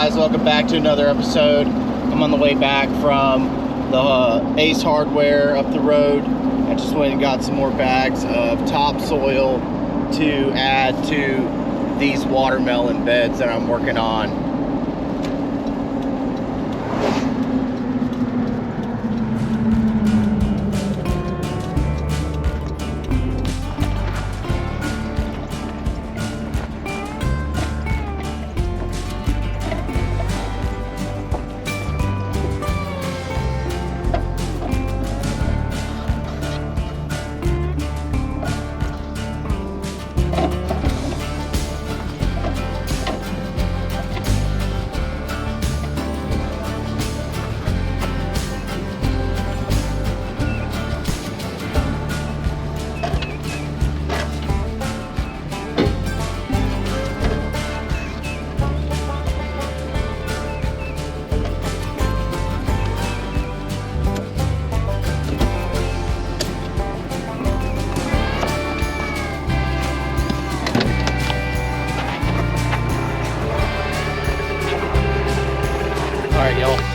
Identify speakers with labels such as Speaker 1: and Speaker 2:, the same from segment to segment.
Speaker 1: guys, welcome back to another episode. I'm on the way back from the Ace Hardware up the road. I just went and got some more bags of topsoil to add to these watermelon beds that I'm working on.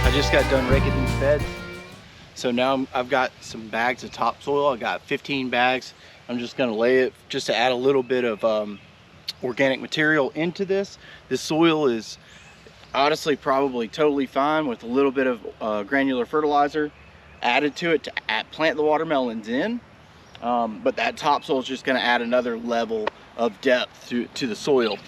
Speaker 1: I just got done raking these beds, so now I've got some bags of topsoil. I got 15 bags. I'm just going to lay it just to add a little bit of organic material into this. This soil is honestly probably totally fine with a little bit of granular fertilizer added to it to plant the watermelons in, but that topsoil is just going to add another level of depth to the soil.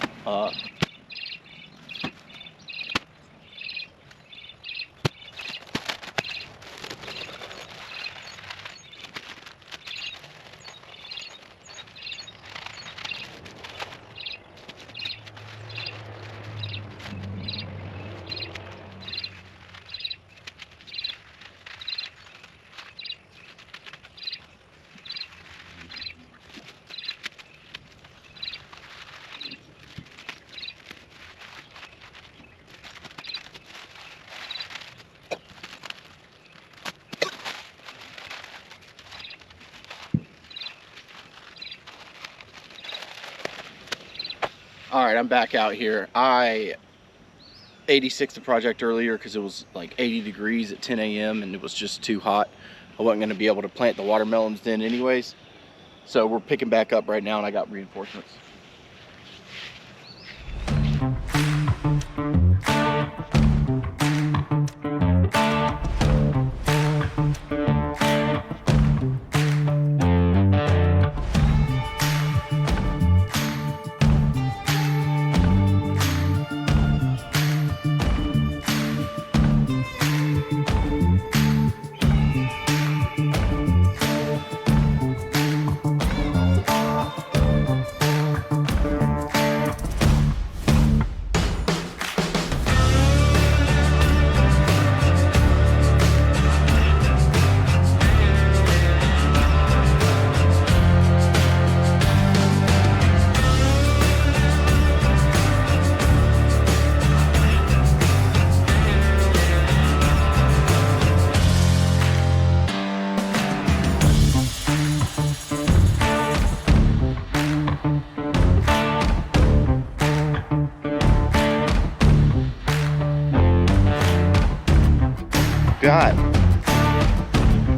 Speaker 1: All right, I'm back out here. I 86'd the project earlier because it was like 80 degrees at 10 a.m. and it was just too hot. I wasn't going to be able to plant the watermelons then anyways. So we're picking back up right now and I got reinforcements.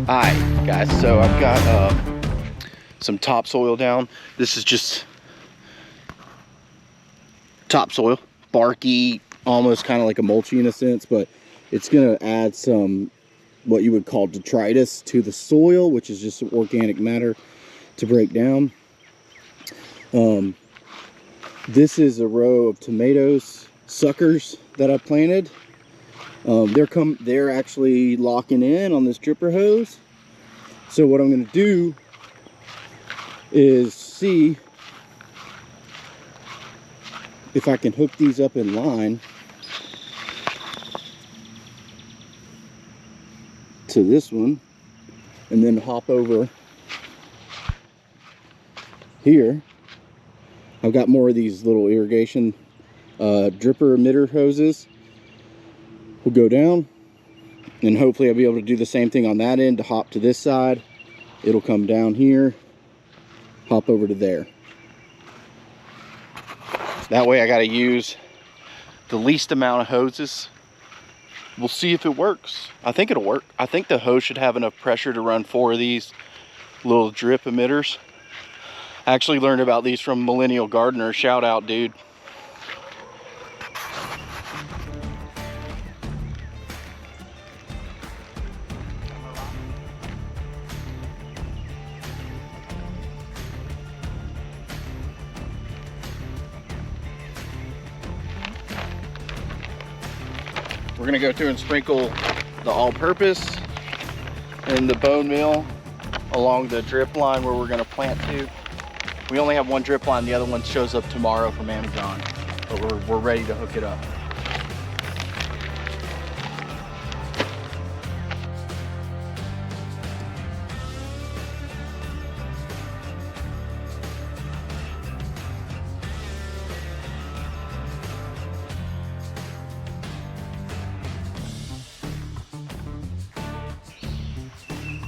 Speaker 1: Alright guys, so I've got some topsoil down. This is just topsoil, barky, almost kind of like a mulchy in a sense, but it's going to add some what you would call detritus to the soil, which is just organic matter to break down. This is a row of tomatoes suckers that I planted. They're actually locking in on this dripper hose. So what I'm going to do is see if I can hook these up in line to this one and then hop over here. I've got more of these little irrigation dripper emitter hoses. We'll go down and hopefully I'll be able to do the same thing on that end to hop to this side. It'll come down here, hop over to there. That way I got to use the least amount of hoses. We'll see if it works. I think it'll work. I think the hose should have enough pressure to run 4 of these little drip emitters. I actually learned about these from Millennial Gardener. Shout out, dude. We're gonna go through and sprinkle the all-purpose and the bone meal along the drip line where we're gonna plant to. We only have one drip line, the other one shows up tomorrow from Amazon, but we're ready to hook it up.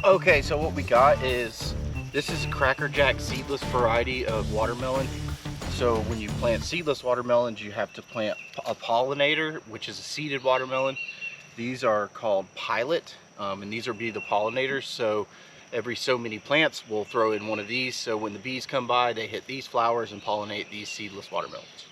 Speaker 1: Okay, so what we got is, this is a Crackerjack seedless variety of watermelon. So when you plant seedless watermelons, you have to plant a pollinator, which is a seeded watermelon. These are called pilot, and these will be the pollinators. So every so many plants, we'll throw in one of these. So when the bees come by, they hit these flowers and pollinate these seedless watermelons.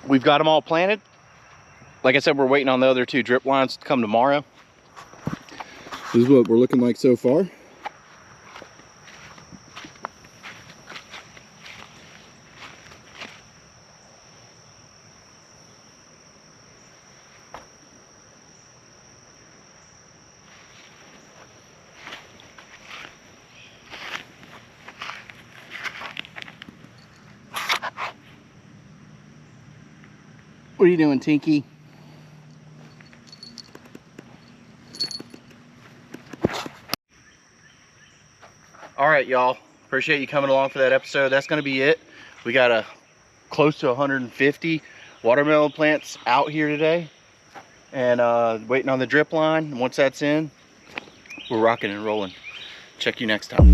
Speaker 1: We've got them all planted. Like I said, we're waiting on the other 2 drip lines to come tomorrow. This is what we're looking like so far. What are you doing, Tinky? All right, y'all. Appreciate you coming along for that episode. That's going to be it. We got close to 150 watermelon plants out here today, and waiting on the drip line. Once that's in, we're rocking and rolling. Check you next time.